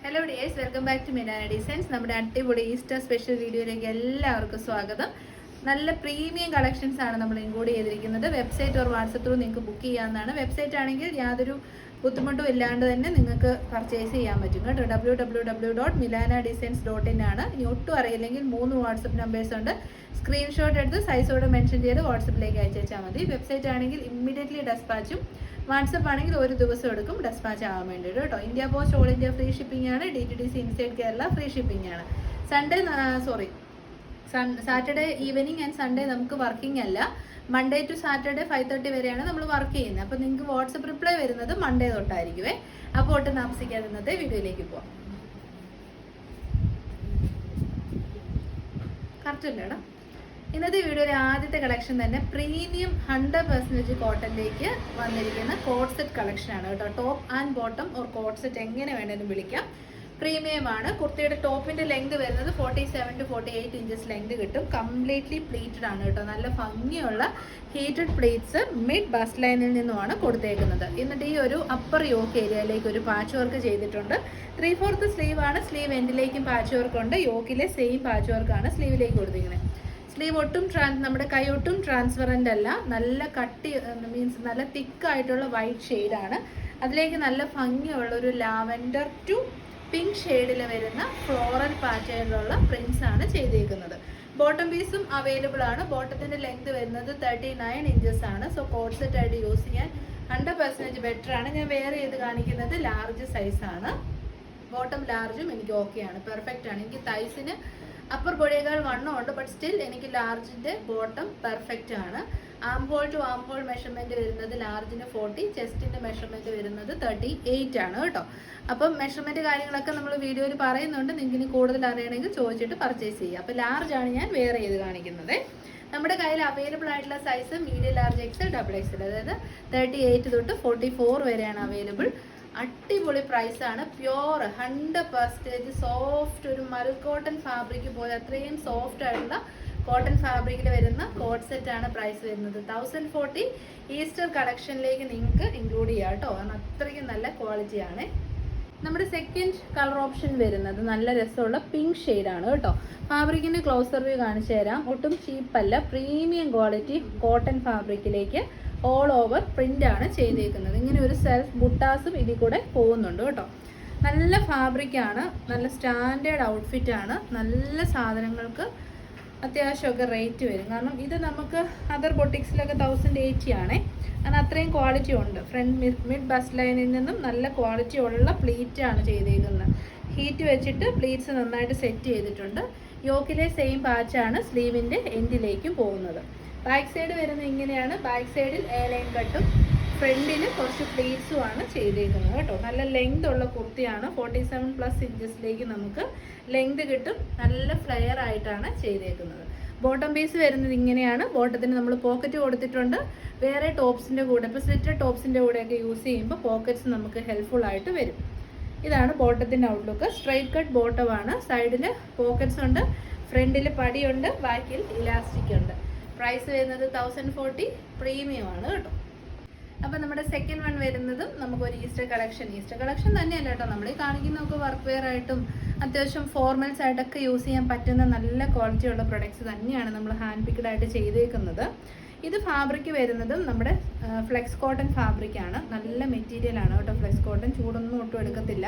Hello dears, welcome back to Milana designs. നമ്മുടെ അടിപൊളി Easter special വീഡിയോയിലേക്ക് എല്ലാവർക്കും സ്വാഗതം. നല്ല പ്രീമിയം കളക്ഷൻസ് ആണ് നമ്മൾ ഇൻക്ലൂഡ് ചെയ്തിരിക്കുന്നത്. വെബ്സൈറ്റ് ഓർ വാട്സപ്പ് ത്രൂ നിങ്ങൾക്ക് ബുക്ക് ചെയ്യാവുന്നതാണ്. വെബ്സൈറ്റ് ആണെങ്കിൽ യാതൊരു ബുദ്ധിമുട്ടും ഇല്ലാണ്ട് തന്നെ നിങ്ങൾക്ക് പർച്ചേസ് ചെയ്യാൻ പറ്റും കേട്ടോ. www.milanadesigns.in ആണ്. ഇനി ഒട്ടും അറിയില്ലെങ്കിൽ 3 വാട്സപ്പ് നമ്പേഴ്സ് ഉണ്ട്. സ്ക്രീൻഷോട്ട് എടുത്ത് സൈസോടെ മെൻഷൻ ചെയ്ത് വാട്സപ്പിലേക്ക് അയച്ചാൽ മതി. വെബ്സൈറ്റ് ആണെങ്കിൽ ഇമ്മീഡിയറ്റ്ലി ഡെസ്പാച്ചും, വാട്സപ്പ് ആണെങ്കിൽ ഒരു ദിവസം എടുക്കും ഡെസ്പാച്ച് ആവാൻ വേണ്ടിയിട്ട് കേട്ടോ. India post all India free shipping ആണ്. DTDC inside Kerala free shipping ആണ്. സാറ്റർഡേ ഈവനിങ് ആൻഡ് സൺഡേ നമുക്ക് വർക്കിംഗ് അല്ല. മൺഡേ ടു സാറ്റർഡേ 5:30 വരെയാണ് നമ്മൾ വർക്ക് ചെയ്യുന്നത്. അപ്പോൾ നിങ്ങൾക്ക് വാട്സപ്പ് റിപ്ലൈ വരുന്നത് മൺഡേ തൊട്ടായിരിക്കുമേ. അപ്പോൾ ഒട്ടും താമസിക്കാതെ ഇന്നത്തെ വീഡിയോയിലേക്ക് പോവാം. കറക്റ്റ് അല്ലേടാ? ഇന്നത്തെ വീഡിയോയിലെ ആദ്യത്തെ കളക്ഷൻ തന്നെ പ്രീമിയം 100% കോട്ടണിലേക്ക് വന്നിരിക്കുന്ന കോട്ട് സെറ്റ് കളക്ഷൻ ആണ് കേട്ടോ. Top and bottom or coord set എങ്ങനെ വേണമെങ്കിലും വിളിക്കാം. പ്രീമിയം ആണ്. കുർത്തിയുടെ ടോപ്പിന്റെ ലെങ്ത് വരുന്നത് 47 to 48 ഇഞ്ചസ് ലെങ്ത് കിട്ടും. കംപ്ലീറ്റ്ലി പ്ലീറ്റഡ് ആണ് കേട്ടോ. നല്ല ഭംഗിയുള്ള ഹീറ്റഡ് പ്ലേറ്റ്സ് മിഡ് ബസ്റ്റ് ലൈനിൽ നിന്നുമാണ് കൊടുത്തേക്കുന്നത്. എന്നിട്ട് ഈ ഒരു അപ്പർ യോക്ക് ഏരിയയിലേക്ക് ഒരു പാച്ച് വർക്ക് ചെയ്തിട്ടുണ്ട്. 3/4 സ്ലീവ് ആണ്. സ്ലീവ് എൻഡിലേക്കും പാച്ച് വർക്ക് ഉണ്ട്. യോക്കിലെ സെയിം പാച്ച് വർക്കാണ് സ്ലീവിലേക്ക് കൊടുത്തിരിക്കുന്നത്. സ്ലീവ് ഒട്ടും നമ്മുടെ കൈ ഒട്ടും ട്രാൻസ്പെറൻ്റ് അല്ല. നല്ല കട്ടി മീൻസ് നല്ല തിക്കായിട്ടുള്ള വൈറ്റ് ഷെയ്ഡാണ്. അതിലേക്ക് നല്ല ഭംഗിയുള്ള ഒരു ലാവൻഡർ ടു പിങ്ക് ഷെയ്ഡിൽ വരുന്ന ഫ്ലോറൽ പാറ്റേണിലുള്ള പ്രിന്റ്സ് ആണ് ചെയ്തേക്കുന്നത്. ബോട്ടം പീസും അവൈലബിൾ ആണ്. ബോട്ടത്തിന്റെ ലെങ്ത് വരുന്നത് 39 ഇഞ്ചസ് ആണ്. സോ കോട്ട് സെറ്റ് ആയിട്ട് യൂസ് ചെയ്യാൻ 100% ബെറ്റർ ആണ്. ഞാൻ വെയർ ചെയ്ത് കാണിക്കുന്നത് ലാർജ് സൈസ് ആണ്. ബോട്ടം ലാർജും എനിക്ക് ഓക്കെ ആണ്, പെർഫെക്റ്റ് ആണ്. എനിക്ക് തൈസിന് അപ്പർ ബോഡിയേക്കാൾ വണ്ണം ഉണ്ട്, ബട്ട് സ്റ്റിൽ എനിക്ക് ലാർജിന്റെ ബോട്ടം പെർഫെക്റ്റ് ആണ്. Arm hole to arm hole measurement വരുന്നത് ലാർജിന് 40, ചെസ്റ്റിന്റെ മെഷർമെന്റ് വരുന്നത് 38 ആണ് കേട്ടോ. അപ്പം മെഷർമെന്റ് കാര്യങ്ങളൊക്കെ നമ്മൾ വീഡിയോയിൽ പറയുന്നുണ്ട്. നിങ്ങൾക്ക് ഇനി കൂടുതൽ അറിയണമെങ്കിൽ ചോദിച്ചിട്ട് പർച്ചേസ് ചെയ്യുക. അപ്പോൾ ലാർജ് ആണ് ഞാൻ വെയർ ചെയ്ത് കാണിക്കുന്നത്. നമ്മുടെ കയ്യിൽ അവൈലബിൾ ആയിട്ടുള്ള size medium, large, XL, XXL, അതായത് 38 തൊട്ട് 44 വരെയാണ് അവൈലബിൾ. അടിപൊളി പ്രൈസ് ആണ്. പ്യോർ 100% സോഫ്റ്റ്, ഒരു മൽ കോട്ടൺ ഫാബ്രിക് പോലെ അത്രയും സോഫ്റ്റ് ആയിട്ടുള്ള കോട്ടൺ ഫാബ്രിക്കിൽ വരുന്ന കോട്ട് സെറ്റ് ആണ് പ്രൈസ് വരുന്നത്. 1040 ഈസ്റ്റർ കളക്ഷനിലേക്ക് നിങ്ങൾക്ക് ഇൻക്ലൂഡ് ചെയ്യാം കേട്ടോ. കാരണം അത്രയ്ക്കും നല്ല ക്വാളിറ്റി ആണ്. നമ്മുടെ സെക്കൻഡ് കളർ ഓപ്ഷൻ വരുന്നത് നല്ല രസമുള്ള പിങ്ക് ഷെയ്ഡാണ് കേട്ടോ. ഫാബ്രിക്കിന്റെ ക്ലോസർ വ്യൂ കാണിച്ചു തരാം. ഒട്ടും ചീപ്പല്ല, പ്രീമിയം ക്വാളിറ്റി കോട്ടൺ ഫാബ്രിക്കിലേക്ക് ഓൾ ഓവർ പ്രിന്റ് ആണ് ചെയ്തേക്കുന്നത്. ഇങ്ങനെ ഒരു സെൽഫ് ബുട്ടാസും ഇതിൽ കൂടെ പോകുന്നുണ്ട് കേട്ടോ. നല്ല ഫാബ്രിക്കാണ്, നല്ല സ്റ്റാൻഡേർഡ് ഔട്ട്ഫിറ്റ് ആണ്. നല്ല സാധനങ്ങൾക്ക് അത്യാവശ്യമൊക്കെ റേറ്റ് വരും. കാരണം ഇത് നമുക്ക് അതർ ബൊട്ടിക്സിലൊക്കെ 1080 ആണേ. കാരണം അത്രയും ക്വാളിറ്റി ഉണ്ട്. ഫ്രണ്ട് മിഡ് ബസ്റ്റ് ലൈനിൽ നിന്നും നല്ല ക്വാളിറ്റി ഉള്ള പ്ലീറ്റ് ആണ് ചെയ്തേക്കുന്നത്. ഹീറ്റ് വെച്ചിട്ട് പ്ലീറ്റ്സ് നന്നായിട്ട് സെറ്റ് ചെയ്തിട്ടുണ്ട്. യോക്കിലെ സെയിം പാച്ചാണ് സ്ലീവിൻ്റെ എൻഡിലേക്കും പോകുന്നത്. ബാക്ക് സൈഡ് വരുന്നത് ഇങ്ങനെയാണ്. ബാക്ക് സൈഡിൽ എ ലൈൻ കട്ടും ഫ്രണ്ടിൽ കുറച്ച് പ്ലീറ്റ്സും ആണ് ചെയ്തേക്കുന്നത് കേട്ടോ. നല്ല ലെങ്ത് ഉള്ള കുർത്തിയാണ്. 47+ ഇഞ്ചസിലേക്ക് നമുക്ക് ലെങ്ത് കിട്ടും. നല്ല ഫ്ലെയർ ആയിട്ടാണ് ചെയ്തേക്കുന്നത്. ബോട്ടം പീസ് വരുന്നത് ഇങ്ങനെയാണ്. ബോട്ടത്തിന് നമ്മൾ പോക്കറ്റ് കൊടുത്തിട്ടുണ്ട്. വേറെ ടോപ്സിൻ്റെ കൂടെ, ഇപ്പോൾ സ്ലിറ്റഡ് ടോപ്സിൻ്റെ കൂടെയൊക്കെ യൂസ് ചെയ്യുമ്പോൾ പോക്കറ്റ്സ് നമുക്ക് ഹെൽപ്ഫുൾ ആയിട്ട് വരും. ഇതാണ് ബോട്ടത്തിൻ്റെ ഔട്ട്ലുക്ക്. സ്ട്രൈറ്റ് കട്ട് ബോട്ടമാണ്. സൈഡിൽ പോക്കറ്റ്സ് ഉണ്ട്, ഫ്രണ്ടിൽ പടിയുണ്ട്, ബാക്കിൽ ഇലാസ്റ്റിക് ഉണ്ട്. പ്രൈസ് വരുന്നത് 1040, പ്രീമിയം ആണ് കേട്ടോ. അപ്പം നമ്മുടെ സെക്കൻഡ് വൺ വരുന്നതും നമുക്കൊരു ഈസ്റ്റർ കളക്ഷൻ തന്നെയല്ല കേട്ടോ. നമ്മൾ ഈ കാണിക്കുന്നതൊക്കെ വർക്ക് വെയർ ആയിട്ടും അത്യാവശ്യം ഫോർമൽസ് ആയിട്ടൊക്കെ യൂസ് ചെയ്യാൻ പറ്റുന്ന നല്ല ക്വാളിറ്റി ഉള്ള പ്രൊഡക്ട്സ് തന്നെയാണ് നമ്മൾ ഹാൻഡ് പിക്ഡ് ആയിട്ട് ചെയ്തേക്കുന്നത്. ഇത് ഫാബ്രിക് വരുന്നതും നമ്മുടെ ഫ്ലെക്സ് കോട്ടൺ ഫാബ്രിക്കാണ്. നല്ല മെറ്റീരിയൽ ആണ് കേട്ടോ. ഫ്ലെക്സ് കോട്ടൺ ചൂടൊന്നും ഒട്ടും എടുക്കത്തില്ല.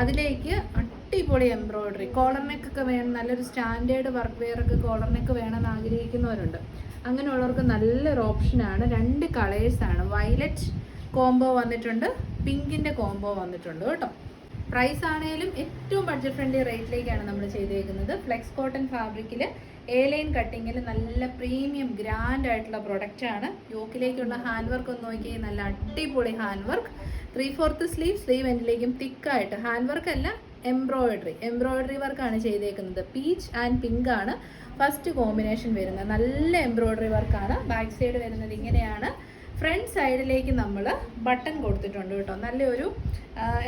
അതിലേക്ക് അടിപൊളി എംബ്രോയിഡറി, കോളർ നെക്ക് ഒക്കെ വേണം. നല്ലൊരു സ്റ്റാൻഡേർഡ് വർക്ക് വെയർ ഒക്കെ കോളർ നെക്ക് വേണമെന്ന് ആഗ്രഹിക്കുന്നവരുണ്ട്. അങ്ങനെയുള്ളവർക്ക് നല്ലൊരു ഓപ്ഷനാണ്. 2 കളേഴ്സാണ്. വയലറ്റ് കോംബോ വന്നിട്ടുണ്ട്, പിങ്കിൻ്റെ കോംബോ വന്നിട്ടുണ്ട് കേട്ടോ. പ്രൈസ് ആണെങ്കിലും ഏറ്റവും ബഡ്ജറ്റ് ഫ്രണ്ട്ലി റേറ്റിലേക്കാണ് നമ്മൾ ചെയ്തേക്കുന്നത്. ഫ്ലെക്സ് കോട്ടൺ ഫാബ്രിക്കിൽ എ ലൈൻ കട്ടിങ്ങിൽ നല്ല പ്രീമിയം ഗ്രാൻഡ് ആയിട്ടുള്ള പ്രൊഡക്റ്റാണ്. യോക്കിലേക്കുള്ള ഹാൻഡ് വർക്ക് ഒന്ന് നോക്കി, നല്ല അടിപൊളി ഹാൻഡ് വർക്ക്. 3/4 സ്ലീവ് എൻഡിലേക്കും തിക്കായിട്ട് ഹാൻഡ് വർക്ക് അല്ല, എംബ്രോയിഡറി വർക്കാണ് ചെയ്തേക്കുന്നത്. പീച്ച് ആൻഡ് പിങ്ക് ആണ് ഫസ്റ്റ് കോമ്പിനേഷൻ വരുന്നത്. നല്ല എംബ്രോയിഡറി വർക്കാണ്. ബാക്ക് സൈഡ് വരുന്നത് ഇങ്ങനെയാണ്. ഫ്രണ്ട് സൈഡിലേക്ക് നമ്മൾ ബട്ടൺ കൊടുത്തിട്ടുണ്ട് കേട്ടോ. നല്ലൊരു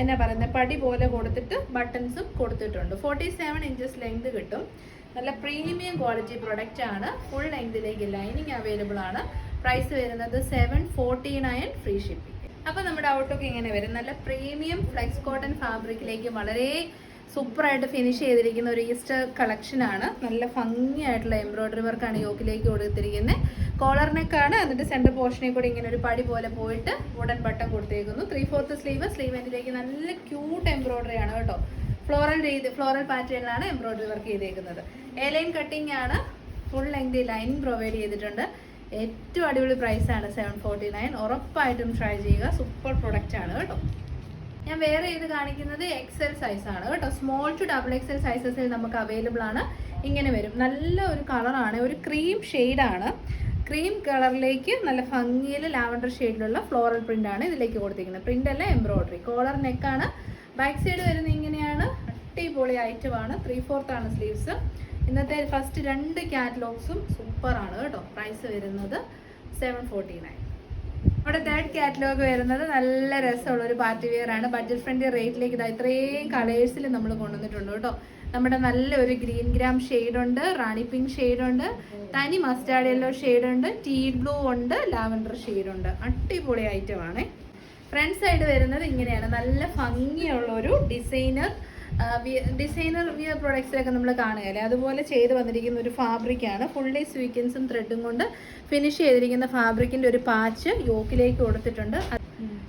എന്നാ പറയുന്നത്, പടി പോലെ കൊടുത്തിട്ട് ബട്ടൺസും കൊടുത്തിട്ടുണ്ട്. 47 ഇഞ്ചസ് ലെങ്ത് കിട്ടും. നല്ല പ്രീമിയം ക്വാളിറ്റി പ്രൊഡക്റ്റ് ആണ്. ഫുൾ ലെങ്തിലേക്ക് ലൈനിങ് അവൈലബിൾ ആണ്. പ്രൈസ് വരുന്നത് 749, ഫ്രീ ഷിപ്പിംഗ്. അപ്പോൾ നമ്മുടെ ഔട്ട്ലുക്ക് ഇങ്ങനെ വരും. നല്ല പ്രീമിയം ഫ്ലെക്സ് കോട്ടൺ ഫാബ്രിക്കിലേക്ക് വളരെ സൂപ്പറായിട്ട് ഫിനിഷ് ചെയ്തിരിക്കുന്ന ഒരു ഈസ്റ്റർ കളക്ഷനാണ്. നല്ല ഭംഗിയായിട്ടുള്ള എംബ്രോയ്ഡറി വർക്കാണ് യോക്കിലേക്ക് കൊടുത്തിരിക്കുന്നത്. കോളർ നെക്കാണ്. അതിൻ്റെ സെൻറ്റർ പോർഷനിൽ കൂടി ഇങ്ങനെ ഒരു പടി പോലെ പോയിട്ട് വുഡൻ ബട്ടൺ കൊടുത്തേക്കുന്നു. 3/4 സ്ലീവ് എൻഡിലേക്ക് നല്ല ക്യൂട്ട് എംബ്രോയ്ഡറി ആണ് കേട്ടോ. ഫ്ലോറൽ പാറ്റേണിലാണ് എംബ്രോയ്ഡറി വർക്ക് ചെയ്തേക്കുന്നത്. എ-ലൈൻ കട്ടിംഗ് ആണ്. ഫുൾ ലെങ്ത് ലൈനിങ് പ്രൊവൈഡ് ചെയ്തിട്ടുണ്ട്. ഏറ്റവും അടിപൊളി പ്രൈസാണ് 749. ഉറപ്പായിട്ടും ട്രൈ ചെയ്യുക. സൂപ്പർ പ്രൊഡക്റ്റ് ആണ് കേട്ടോ. ഞാൻ വേറെ ഇത് കാണിക്കുന്നത് XL സൈസാണ് കേട്ടോ. സ്മോൾ ടു XXL സൈസസിൽ നമുക്ക് അവൈലബിൾ ആണ്. ഇങ്ങനെ വരും. നല്ല ഒരു കളറാണ്. ഒരു ക്രീം ഷെയ്ഡാണ്. ക്രീം കളറിലേക്ക് നല്ല ഭംഗിയിൽ ലാവൻഡർ ഷെയ്ഡിലുള്ള ഫ്ലോറൽ പ്രിന്റ് ആണ് ഇതിലേക്ക് കൊടുത്തിരിക്കുന്നത്. പ്രിന്റ് അല്ല, എംബ്രോയ്ഡറി. കോളർ നെക്കാണ്. ബാക്ക് സൈഡ് വരുന്നത് ഇങ്ങനെയാണ്. അടിപൊളി ഐറ്റമാണ്. 3/4 ആണ് സ്ലീവ്സ്. ഇന്നത്തെ ഫസ്റ്റ് 2 കാറ്റലോഗ്സും സൂപ്പറാണ് കേട്ടോ. പ്രൈസ് വരുന്നത് 749. നമ്മുടെ 3rd കാറ്റലോഗ് വരുന്നത് നല്ല രസമുള്ള ഒരു പാർട്ടി വെയർ ആണ്. ബഡ്ജറ്റ് ഫ്രണ്ട്ലി റേറ്റിലേക്ക് ഇത്രയും കളേഴ്സിൽ നമ്മൾ കൊണ്ടുവന്നിട്ടുണ്ട് കേട്ടോ. നമ്മുടെ നല്ലൊരു ഗ്രീൻ ഗ്രാം ഷെയ്ഡുണ്ട്, റാണി പിങ്ക് ഷെയ്ഡുണ്ട്, തനി മസ്റ്റാർഡ് യെല്ലോ ഷെയ്ഡുണ്ട്, ടീ ബ്ലൂ ഉണ്ട്, ലാവൻഡർ ഷെയ്ഡുണ്ട്. അടിപൊളി ഐറ്റമാണ്. ഫ്രണ്ട് സൈഡ് വരുന്നത് ഇങ്ങനെയാണ്. നല്ല ഭംഗിയുള്ള ഒരു ഡിസൈനർ വിയർ പ്രൊഡക്ട്സിലൊക്കെ നമ്മൾ കാണുകയല്ലേ, അതുപോലെ ചെയ്ത് വന്നിരിക്കുന്ന ഒരു ഫാബ്രിക്കാണ്. ഫുള്ളി സ്വീക്കൻസും ത്രെഡും കൊണ്ട് ഫിനിഷ് ചെയ്തിരിക്കുന്ന ഫാബ്രിക്കിൻ്റെ ഒരു പാച്ച് യോക്കിലേക്ക് കൊടുത്തിട്ടുണ്ട്.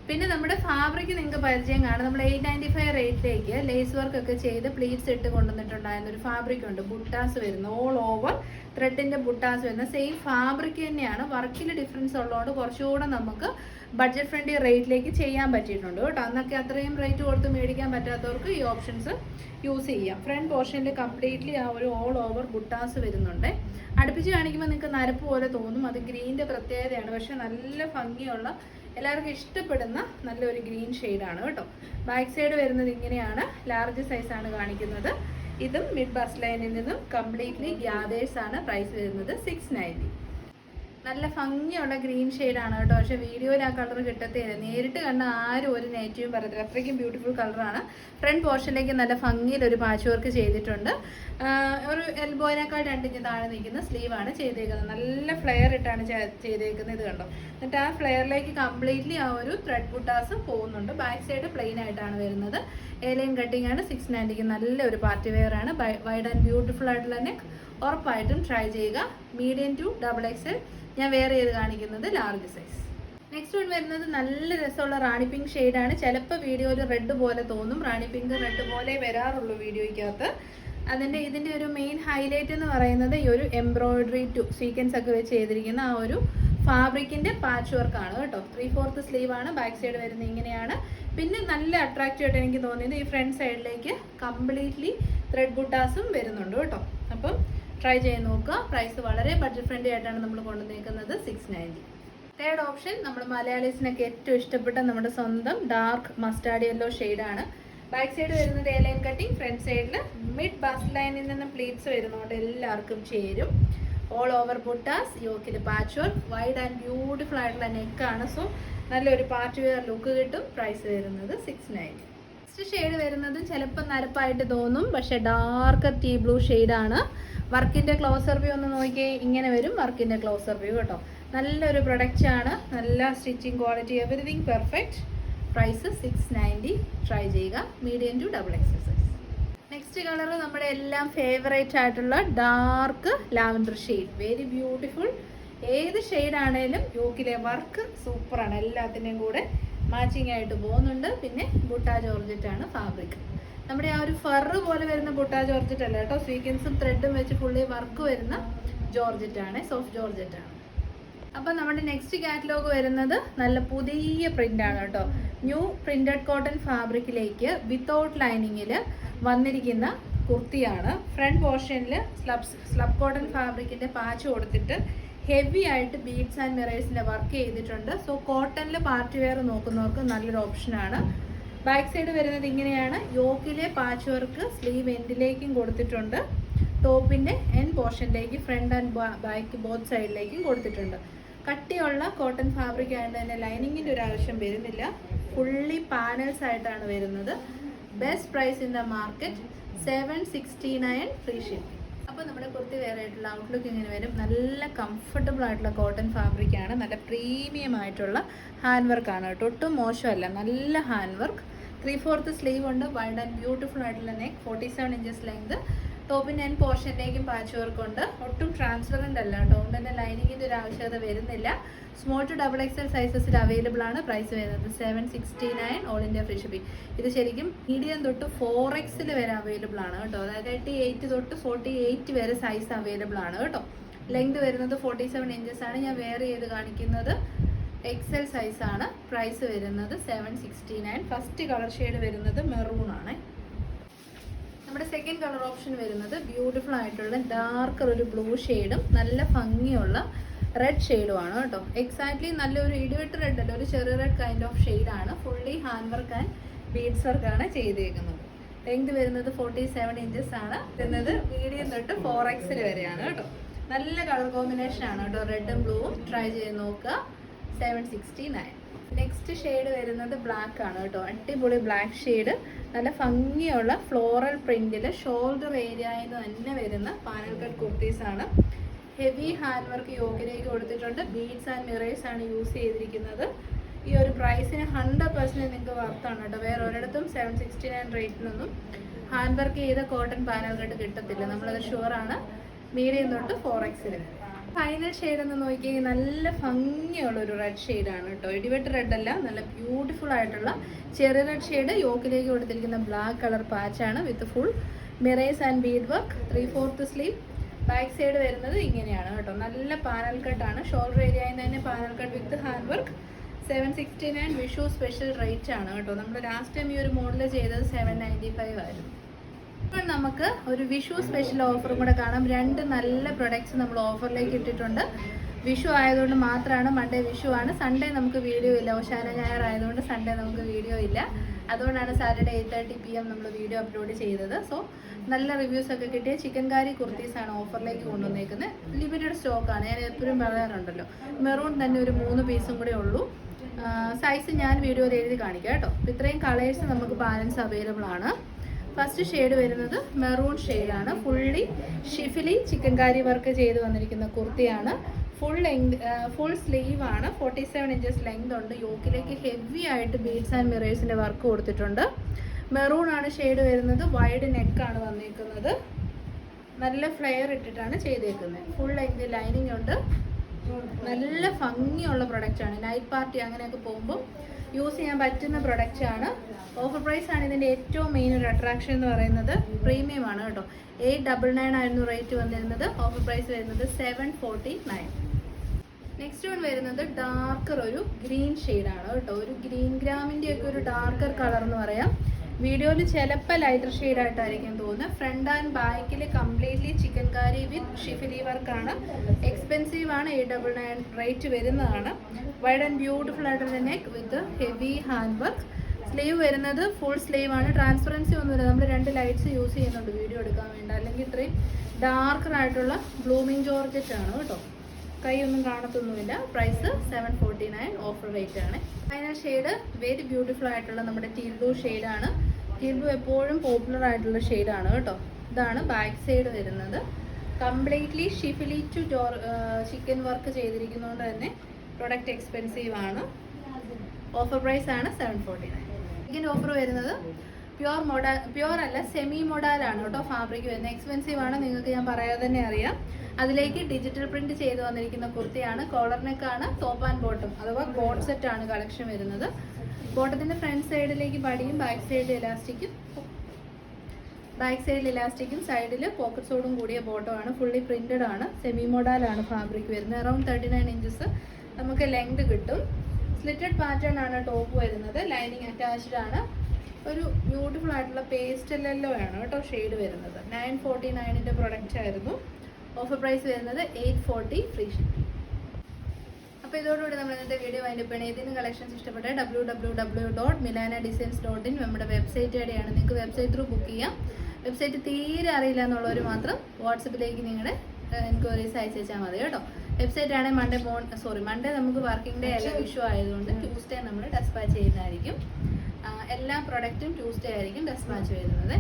പിന്നെ നമ്മുടെ ഫാബ്രിക് നിങ്ങൾക്ക് പരിചയം കാണും. നമ്മൾ 895 റേറ്റിലേക്ക് ലേസ് വർക്ക് ഒക്കെ ചെയ്ത് പ്ലീറ്റ്സ് ഇട്ട് കൊണ്ടുവന്നിട്ടുണ്ടായിരുന്ന ഒരു ഫാബ്രിക് ഉണ്ട്. ബുട്ടാസ് വരുന്നു, ഓൾ ഓവർ ത്രെഡിൻ്റെ ബുട്ടാസ് വരുന്ന സെയിം ഫാബ്രിക് തന്നെയാണ്. വർക്കിൽ ഡിഫറൻസ് ഉള്ളതുകൊണ്ട് കുറച്ചുകൂടെ നമുക്ക് ബഡ്ജറ്റ് ഫ്രണ്ട്ലി റേറ്റിലേക്ക് ചെയ്യാൻ പറ്റിയിട്ടുണ്ട് കേട്ടോ. അന്നൊക്കെ അത്രയും റേറ്റ് കൊടുത്ത് മേടിക്കാൻ പറ്റാത്തവർക്ക് ഈ ഓപ്ഷൻസ് യൂസ് ചെയ്യാം. ഫ്രണ്ട് പോർഷനിൽ കംപ്ലീറ്റ്ലി ആ ഒരു ഓൾ ഓവർ ബുട്ടാസ് വരുന്നുണ്ട്. അടുപ്പിച്ച് കാണിക്കുമ്പോൾ നിങ്ങൾക്ക് നരപ്പ് പോലെ തോന്നും. അത് ഗ്രീനിൻ്റെ പ്രത്യേകതയാണ്. പക്ഷെ നല്ല ഭംഗിയുള്ള, എല്ലാവർക്കും ഇഷ്ടപ്പെടുന്ന നല്ലൊരു ഗ്രീൻ ഷെയ്ഡാണ് കേട്ടോ. ബാക്ക് സൈഡ് വരുന്നത് ഇങ്ങനെയാണ്. ലാർജ് സൈസാണ് കാണിക്കുന്നത്. ഇതും മിഡ് ബസ് ലൈനിൽ നിന്നും കംപ്ലീറ്റ്ലി ഗ്യാദേഴ്സ് ആണ്. പ്രൈസ് വരുന്നത് 690. നല്ല ഭംഗിയുള്ള ഗ്രീൻ ഷെയ്ഡാണ് കേട്ടോ. പക്ഷേ വീഡിയോയിൽ ആ കളർ കിട്ടത്തില്ല. നേരിട്ട് കണ്ട ആരും ഒരു നെഗറ്റീവും പറയത്തില്ല. അത്രയ്ക്കും ബ്യൂട്ടിഫുൾ കളറാണ്. ഫ്രണ്ട് പോർഷനിലേക്ക് നല്ല ഭംഗിയിൽ ഒരു പാച്ച് വർക്ക് ചെയ്തിട്ടുണ്ട്. ഒരു എൽബോയിനേക്കാൾ 2 ഇഞ്ച് താഴെ നിൽക്കുന്ന സ്ലീവാണ് ചെയ്തേക്കുന്നത്. നല്ല ഫ്ലെയർ ഇട്ടാണ് ചെയ്തേക്കുന്നത്. ഇത് കണ്ടോ. എന്നിട്ട് ആ ഫ്ലെയറിലേക്ക് കംപ്ലീറ്റ്ലി ആ ഒരു ത്രെഡ് ബുട്ടാസ് പോകുന്നുണ്ട്. ബാക്ക് സൈഡ് പ്ലെയിൻ ആയിട്ടാണ് വരുന്നത്. എ-ലൈൻ കട്ടിംഗ് ആണ്. 690. നല്ലൊരു പാർട്ടി വെയർ ആണ്. വൈഡ് ആൻഡ് ബ്യൂട്ടിഫുൾ ആയിട്ടുള്ള നെക്ക്. ഉറപ്പായിട്ടും ട്രൈ ചെയ്യുക. Medium to XXL. ഞാൻ വേറെ ചെയ്ത് കാണിക്കുന്നത് ലാർജ് സൈസ്. നെക്സ്റ്റ് വൺ വരുന്നത് നല്ല രസമുള്ള റാണി പിങ്ക് ഷെയ്ഡാണ്. ചിലപ്പോൾ വീഡിയോയിൽ റെഡ് പോലെ തോന്നും. റാണി പിങ്ക് റെഡ് പോലെ വരാറുള്ളൂ വീഡിയോയ്ക്കകത്ത്. ഇതിൻ്റെ ഒരു മെയിൻ ഹൈലൈറ്റ് എന്ന് പറയുന്നത് ഈ ഒരു എംബ്രോയ്ഡറി സീക്വൻസ് ഒക്കെ വെച്ച് ചെയ്തിരിക്കുന്ന ആ ഒരു ഫാബ്രിക്കിൻ്റെ പാച്ച് വർക്കാണ് കേട്ടോ. 3/4 സ്ലീവാണ്. ബാക്ക് സൈഡ് വരുന്നത് ഇങ്ങനെയാണ്. പിന്നെ നല്ല അട്രാക്റ്റീവ് ആയിട്ട് എനിക്ക് തോന്നിയത് ഈ ഫ്രണ്ട് സൈഡിലേക്ക് കംപ്ലീറ്റ്ലി ത്രെഡ് ബുട്ടാസും വരുന്നുണ്ട് കേട്ടോ. അപ്പം ട്രൈ ചെയ്ത് നോക്കുക. പ്രൈസ് വളരെ ബഡ്ജറ്റ് ഫ്രണ്ട്ലി ആയിട്ടാണ് നമ്മൾ കൊണ്ടുവന്നേക്കുന്നത്. 690. 3rd ഓപ്ഷൻ നമ്മൾ മലയാളീസിനൊക്കെ ഏറ്റവും ഇഷ്ടപ്പെട്ട നമ്മുടെ സ്വന്തം ഡാർക്ക് മസ്റ്റാർഡ് യെല്ലോ ഷെയ്ഡാണ്. ബാക്ക് സൈഡ് വരുന്നത് എ-ലൈൻ കട്ടിങ്. ഫ്രണ്ട് സൈഡിൽ മിഡ് ബസ് ലൈനിൽ നിന്ന് പ്ലീറ്റ്സ് വരുന്നതുകൊണ്ട് എല്ലാവർക്കും ചേരും. ഓൾ ഓവർ ബുട്ടാസ്, യോക്കിൽ patch work, wide and beautiful ആയിട്ടുള്ള നെക്കാണ്. സോ നല്ലൊരു പാർട്ടി വെയർ ലുക്ക് കിട്ടും. പ്രൈസ് വരുന്നത് 690. നെക്സ്റ്റ് ഷെയ്ഡ് വരുന്നത് ചിലപ്പോൾ നരപ്പായിട്ട് തോന്നും, പക്ഷേ ഡാർക്കർ ടീ ബ്ലൂ ഷെയ്ഡാണ്. വർക്കിൻ്റെ ക്ലോസർ വ്യൂ ഒന്ന് നോക്കിയേ. ഇങ്ങനെ വരും വർക്കിൻ്റെ ക്ലോസർ വ്യൂ കേട്ടോ. നല്ലൊരു പ്രൊഡക്റ്റ് ആണ്. നല്ല stitching quality, everything perfect. Price 690. Try ചെയ്യുക. Medium to XXL size. Next colour നമ്മുടെ എല്ലാം ഫേവറേറ്റ് ആയിട്ടുള്ള dark lavender shade. Very beautiful. ഏത് ഷെയ്ഡാണേലും യോക്കിലെ വർക്ക് സൂപ്പറാണ്. എല്ലാത്തിൻ്റെയും കൂടെ മാച്ചിങ് ആയിട്ട് പോകുന്നുണ്ട്. പിന്നെ ബുട്ടാ ജോർജറ്റ് ആണ് ഫാബ്രിക്. നമ്മുടെ ആ ഒരു ഫർ പോലെ വരുന്ന ബുട്ടാ ജോർജറ്റ് അല്ല കേട്ടോ. സ്വീക്കൻസും ത്രെഡും വെച്ച് ഫുള്ളി വർക്ക് വരുന്ന ജോർജറ്റ് ആണ്. സോഫ്റ്റ് ജോർജറ്റ് ആണ്. അപ്പം നമ്മുടെ നെക്സ്റ്റ് കാറ്റലോഗ് വരുന്നത് നല്ല പുതിയ പ്രിൻ്റാണ് കേട്ടോ. ന്യൂ പ്രിന്റഡ് കോട്ടൺ ഫാബ്രിക്കിലേക്ക് വിത്തൗട്ട് ലൈനിങ്ങിൽ വന്നിരിക്കുന്ന കുർത്തിയാണ്. ഫ്രണ്ട് പോർഷനിൽ സ്ലബ് കോട്ടൺ ഫാബ്രിക്കിൻ്റെ പാച്ച് കൊടുത്തിട്ട് ഹെവി ആയിട്ട് ബീഡ്സ് ആൻഡ് മിറേഴ്സിൻ്റെ വർക്ക് ചെയ്തിട്ടുണ്ട്. സോ കോട്ടണിൽ പാർട്ടി വെയർ നോക്കുന്നവർക്ക് നല്ലൊരു ഓപ്ഷനാണ്. ബാക്ക് സൈഡ് വരുന്നത് ഇങ്ങനെയാണ്. യോക്കിലെ പാച്ച് വർക്ക് സ്ലീവ് എൻഡിലേക്കും കൊടുത്തിട്ടുണ്ട്. ടോപ്പിൻ്റെ എൻഡ് പോർഷനിലേക്ക് ഫ്രണ്ട് ആൻഡ് ബാക്ക് ബോത്ത് സൈഡിലേക്കും കൊടുത്തിട്ടുണ്ട്. കട്ടിയുള്ള കോട്ടൺ ഫാബ്രിക് ആയതുകൊണ്ട് തന്നെ ലൈനിങ്ങിൻ്റെ ഒരു ആവശ്യം വരുന്നില്ല. ഫുള്ളി പാനൽസ് ആയിട്ടാണ് വരുന്നത്. Best price in the market 769 free shipping. അപ്പോൾ നമ്മുടെ കുർത്തി വെയർ ആയിട്ടുള്ള ഔട്ട്ലുക്ക് ഇങ്ങനെ വരും. നല്ല കംഫർട്ടബിൾ ആയിട്ടുള്ള കോട്ടൺ ഫാബ്രിക്കാണ്, നല്ല പ്രീമിയം ആയിട്ടുള്ള ഹാൻഡ് വർക്കാണ് കേട്ടോ, ഒട്ടും മോശമല്ല, നല്ല ഹാൻഡ് വർക്ക്. 3/4 സ്ലീവ് ഉണ്ട്, വൈഡ് ആൻഡ് ബ്യൂട്ടിഫുൾ ആയിട്ടുള്ള നെക്ക്, 47 ഇഞ്ചസ് ലെങ്ത്. ടോപ്പിൻ്റെ എൻ പോർഷനിലേക്കും പാച്ച് വർക്ക് ഉണ്ട്, ഒട്ടും ട്രാൻസ്പെറൻ്റ് അല്ല കേട്ടോ, അതുകൊണ്ട് തന്നെ ലൈനിങ്ങിൻ്റെ ഒരു ആവശ്യകത വരുന്നില്ല. സ്മോൾ ടു XXL സൈസസിൽ അവൈലബിൾ ആണ്. പ്രൈസ് വരുന്നത് 769, ഓൾ ഇന്ത്യ ഫ്രീ ഷിപ്പിംഗ്. ഇത് ശരിക്കും മീഡിയം തൊട്ട് 4X വരെ അവൈലബിൾ ആണ് കേട്ടോ, അതായത് 38 തൊട്ട് 48 വരെ സൈസ് അവൈലബിൾ ആണ് കേട്ടോ. ലെങ്ത് വരുന്നത് 47 ഇഞ്ചസ് ആണ്. ഞാൻ വെയർ ചെയ്ത് കാണിക്കുന്നത് XL സൈസാണ്. പ്രൈസ് വരുന്നത് 769. ഫസ്റ്റ് കളർ ഷെയ്ഡ് വരുന്നത് മെറൂൺ ആണ്. നമ്മുടെ സെക്കൻഡ് കളർ ഓപ്ഷൻ വരുന്നത് ബ്യൂട്ടിഫുൾ ആയിട്ടുള്ള ഡാർക്കർ ഒരു ബ്ലൂ ഷെയ്ഡും നല്ല ഭംഗിയുള്ള റെഡ് ഷെയ്ഡുമാണ് കേട്ടോ. എക്സാക്ട്ലി നല്ലൊരു ഇടിവെട്ട് റെഡ് അല്ല, ഒരു ചെറിയ റെഡ് കൈൻഡ് ഓഫ് ഷെയ്ഡാണ്. Fully hand work and beads വർക്കാണ് ചെയ്തേക്കുന്നത്. ലെങ്ത് വരുന്നത് 47 ഇഞ്ചസ് ആണ്. വരുന്നത് മീഡിയം തൊട്ട് 4X വരെയാണ് കേട്ടോ. നല്ല കളർ കോമ്പിനേഷൻ ആണ് കേട്ടോ, റെഡും ബ്ലൂവും. ട്രൈ ചെയ്ത് നോക്കുക. 769. നെക്സ്റ്റ് ഷെയ്ഡ് വരുന്നത് ബ്ലാക്ക് ആണ് കേട്ടോ, അടിപൊളി ബ്ലാക്ക് ഷെയ്ഡ്. നല്ല ഭംഗിയുള്ള ഫ്ലോറൽ പ്രിന്റിൽ ഷോൾഡർ ഏരിയയിൽ തന്നെ വരുന്ന പാനൽ കട്ട് കുർത്തീസ് ആണ്. ഹെവി ഹാൻഡ് വർക്ക് യോക്കിലേക്ക് കൊടുത്തിട്ടുണ്ട്. ബീഡ്സ് ആൻഡ് മിറേഴ്സ് ആണ് യൂസ് ചെയ്തിരിക്കുന്നത്. ഈ ഒരു പ്രൈസിന് 100% നിങ്ങൾക്ക് വർത്താണ് കേട്ടോ. വേറെ ഒരിടത്തും 769 റേറ്റിനൊന്നും ഹാൻഡ് വർക്ക് ചെയ്ത കോട്ടൺ പാനൽ കട്ട് കിട്ടത്തില്ല, നമ്മളത് ഷുവറാണ്. മീഡിയം തൊട്ട് 4X വരെ. ഫൈനൽ ഷെയ്ഡ് എന്ന് നോക്കിയാൽ നല്ല ഭംഗിയുള്ള ഒരു റെഡ് ഷെയ്ഡാണ് കേട്ടോ, ഇടിവെട്ട് റെഡ് അല്ല, നല്ല ബ്യൂട്ടിഫുൾ ആയിട്ടുള്ള ചെറിയ റെഡ് ഷെയ്ഡ്. യോക്കിലേക്ക് കൊടുത്തിരിക്കുന്ന ബ്ലാക്ക് കളർ പാച്ചാണ് with full mirrors and bead work. 3/4 sleeve. Back side വരുന്നത് ഇങ്ങനെയാണ് കേട്ടോ, നല്ല പാനൽ കട്ടാണ്. ഷോൾഡർ ഏരിയയിൽ തന്നെ panel cut with hand work. 769 Vishu special rate ആണ് കേട്ടോ. നമ്മൾ ലാസ്റ്റ് ടൈം ഈ ഒരു മോഡൽ ചെയ്തത് 795 ആയിരുന്നു. ഇപ്പോൾ നമുക്ക് ഒരു വിഷു സ്പെഷ്യൽ ഓഫറും കൂടെ കാണാം. 2 നല്ല പ്രൊഡക്ട്സ് നമ്മൾ ഓഫറിലേക്ക് ഇട്ടിട്ടുണ്ട്. വിഷു ആയതുകൊണ്ട് മാത്രമാണ്, മൺഡേ വിഷു ആണ്. സൺഡേ നമുക്ക് വീഡിയോ ഇല്ല, ഓശാന ഞായർ ആയതുകൊണ്ട് സൺഡേ നമുക്ക് വീഡിയോ ഇല്ല. അതുകൊണ്ടാണ് സാറ്റർഡേ 8:30 PM നമ്മൾ വീഡിയോ അപ്ലോഡ് ചെയ്തത്. സോ നല്ല റിവ്യൂസ് ഒക്കെ കിട്ടിയ ചിക്കൻ കാരി കുർത്തീസാണ് ഓഫറിലേക്ക് കൊണ്ടുവന്നേക്കുന്നത്. ലിമിറ്റഡ് സ്റ്റോക്കാണ്, ഞാൻ എപ്പോഴും പറയാറുണ്ടല്ലോ. മെറൂൺ തന്നെ ഒരു 3 പീസും കൂടെ ഉള്ളൂ. സൈസ് ഞാൻ വീഡിയോയിൽ എഴുതി കാണിക്കാം കേട്ടോ. ഇത്രയും കളേഴ്സ് നമുക്ക് ബാലൻസ് അവൈലബിൾ ആണ്. ഫസ്റ്റ് ഷെയ്ഡ് വരുന്നത് മെറൂൺ ഷെയ്ഡാണ്. ഫുള്ളി ഷിഫിലി ചിക്കൻ കാരി വർക്ക് ചെയ്ത് വന്നിരിക്കുന്ന കുർത്തിയാണ്. ഫുൾ സ്ലീവ് ആണ്. 47 ഇഞ്ചസ് ലെങ്ത് ഉണ്ട്. യോക്കിലേക്ക് ഹെവി ആയിട്ട് ബീഡ്സ് ആൻഡ് മിറേഴ്സിൻ്റെ വർക്ക് കൊടുത്തിട്ടുണ്ട്. മെറൂൺ ആണ് ഷെയ്ഡ് വരുന്നത്. വൈഡ് നെക്കാണ് വന്നിരിക്കുന്നത്. നല്ല ഫ്ലെയർ ഇട്ടിട്ടാണ് ചെയ്തേക്കുന്നത്. ഫുൾ ലെങ്ത് ലൈനിങ് ഉണ്ട്. നല്ല ഭംഗിയുള്ള പ്രൊഡക്റ്റാണ്. നൈറ്റ് പാർട്ടി അങ്ങനെയൊക്കെ പോകുമ്പോൾ യൂസ് ചെയ്യാൻ പറ്റുന്ന പ്രൊഡക്റ്റാണ്. ഓഫർ പ്രൈസ് ആണ് ഇതിൻ്റെ ഏറ്റവും മെയിൻ ഒരു അട്രാക്ഷൻ എന്ന് പറയുന്നത്. പ്രീമിയം ആണ് കേട്ടോ. 899 ആയിരുന്നു റേറ്റ് വന്നിരുന്നത്. ഓഫർ പ്രൈസ് വരുന്നത് 749. നെക്സ്റ്റ് വൺ വരുന്നത് ഡാർക്കർ ഒരു ഗ്രീൻ ഷെയ്ഡാണ് കേട്ടോ. ഒരു ഗ്രീൻ ഗ്രാമിൻ്റെ ഒക്കെ ഒരു ഡാർക്കർ കളർ എന്ന് പറയാം. വീഡിയോയിൽ ചിലപ്പോൾ ലൈറ്റർ ഷെയ്ഡായിട്ടായിരിക്കും തോന്നുന്നത്. ഫ്രണ്ട് ആൻഡ് ബാക്കിൽ completely chikankari with schiffli വർക്കാണ്. എക്സ്പെൻസീവ് ആണ്. 899 റേറ്റ് വരുന്നതാണ്. വൈഡ് ആൻഡ് ബ്യൂട്ടിഫുൾ ആയിട്ടുള്ള neck with heavy hand work. Sleeve വരുന്നത് ഫുൾ സ്ലീവ് ആണ്. ട്രാൻസ്പെറൻസി ഒന്നുമില്ല. നമ്മൾ 2 ലൈറ്റ്സ് യൂസ് ചെയ്യുന്നുണ്ട് വീഡിയോ എടുക്കാൻ വേണ്ടി, അല്ലെങ്കിൽ ഇത്രയും ഡാർക്കർ ആയിട്ടുള്ള ബ്ലൂമിങ് ജോർജറ്റ് ആണ് കേട്ടോ. കൈ ഒന്നും കാണത്തൊന്നുമില്ല. പ്രൈസ് 749, ഓഫർ റേറ്റ് ആണ്. ഫൈനൽ ഷെയ്ഡ് വെരി ബ്യൂട്ടിഫുൾ ആയിട്ടുള്ള നമ്മുടെ ടീൽ ബ്ലൂ ഷെയ്ഡാണ്. ടീൽ ബ്ലൂ എപ്പോഴും പോപ്പുലർ ആയിട്ടുള്ള ഷെയ്ഡാണ് കേട്ടോ. ഇതാണ് ബാക്ക് സൈഡ് വരുന്നത്. കംപ്ലീറ്റ്ലി ഷിഫിലി ടു ചിക്കൻ വർക്ക് ചെയ്തിരിക്കുന്നതുകൊണ്ട് തന്നെ പ്രൊഡക്റ്റ് എക്സ്പെൻസീവ് ആണ്. ഓഫർ പ്രൈസ് ആണ് 749. സെക്കൻഡ് ഓഫർ വരുന്നത് പ്യുവർ അല്ല, സെമി മൊഡാലാണ് കേട്ടോ ഫാബ്രിക് വരുന്നത്. എക്സ്പെൻസീവ് ആണ്, നിങ്ങൾക്ക് ഞാൻ പറയാതെ തന്നെ അറിയാം. അതിലേക്ക് ഡിജിറ്റൽ പ്രിന്റ് ചെയ്ത് വന്നിരിക്കുന്ന കുർത്തിയാണ്. കോളർ നെക്കാണ്. ടോപ്പ് ആൻഡ് ബോട്ടം അഥവാ കോട്ട് സെറ്റ് ആണ് കളക്ഷൻ വരുന്നത്. ബോട്ടത്തിന്റെ ഫ്രണ്ട് സൈഡിലേക്ക് പടിയും ബാക്ക് സൈഡിൽ ഇലാസ്റ്റിക്കും സൈഡിൽ പോക്കറ്റ്സോടും കൂടിയ ബോട്ടമാണ്. ഫുള്ളി പ്രിന്റഡ് ആണ്. സെമി മൊഡാലാണ് ഫാബ്രിക് വരുന്നത്. അറൌണ്ട് 39 ഇഞ്ചസ് നമുക്ക് ലെങ്ത് കിട്ടും. സ്ലിറ്റഡ് പാറ്റേൺ ആണ് ടോപ്പ് വരുന്നത്. ലൈനിങ് അറ്റാച്ച്ഡ് ആണ്. ഒരു ബ്യൂട്ടിഫുൾ ആയിട്ടുള്ള പേസ്റ്റൽ യെല്ലോ ആണ് കേട്ടോ ഷെയ്ഡ് വരുന്നത്. 949ന്റെ പ്രൊഡക്റ്റ് ആയിരുന്നു. ഓഫർ പ്രൈസ് വരുന്നത് 840, ഫ്രീ ഷിപ്പിംഗ്. അപ്പോൾ ഇതോടുകൂടി നമ്മൾ ഇന്നത്തെ വീഡിയോ വൈൻഡപ്പ് ചെയ്യണം. ഏതെങ്കിലും കളക്ഷൻസ് ഇഷ്ടപ്പെട്ട www.milanadesigns.in നമ്മുടെ വെബ്സൈറ്റ് വഴിയാണ്. നിങ്ങൾക്ക് വെബ്സൈറ്റ് ത്രൂ ബുക്ക് ചെയ്യാം. വെബ്സൈറ്റ് തീരെ അറിയില്ല എന്നുള്ളവർ മാത്രം വാട്സപ്പിലേക്ക് നിങ്ങളുടെ എൻക്വയറീസ് അയച്ചു വെച്ചാൽ മതി കേട്ടോ. വെബ്സൈറ്റ് ആണെങ്കിൽ മൺഡേ നമുക്ക് വർക്കിംഗ് ഡേ അല്ല, ഇഷ്യൂ ആയതുകൊണ്ട് ട്യൂസ്ഡേ നമ്മൾ ഡെസ്പാച്ച് ചെയ്യുന്നതായിരിക്കും. എല്ലാ പ്രൊഡക്റ്റും ട്യൂസ്ഡേ ആയിരിക്കും ഡെസ്പാച്ച് വരുന്നത്.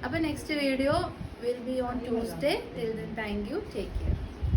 അപ്പോൾ next video will be on Tuesday. Till then, thank you. Take care.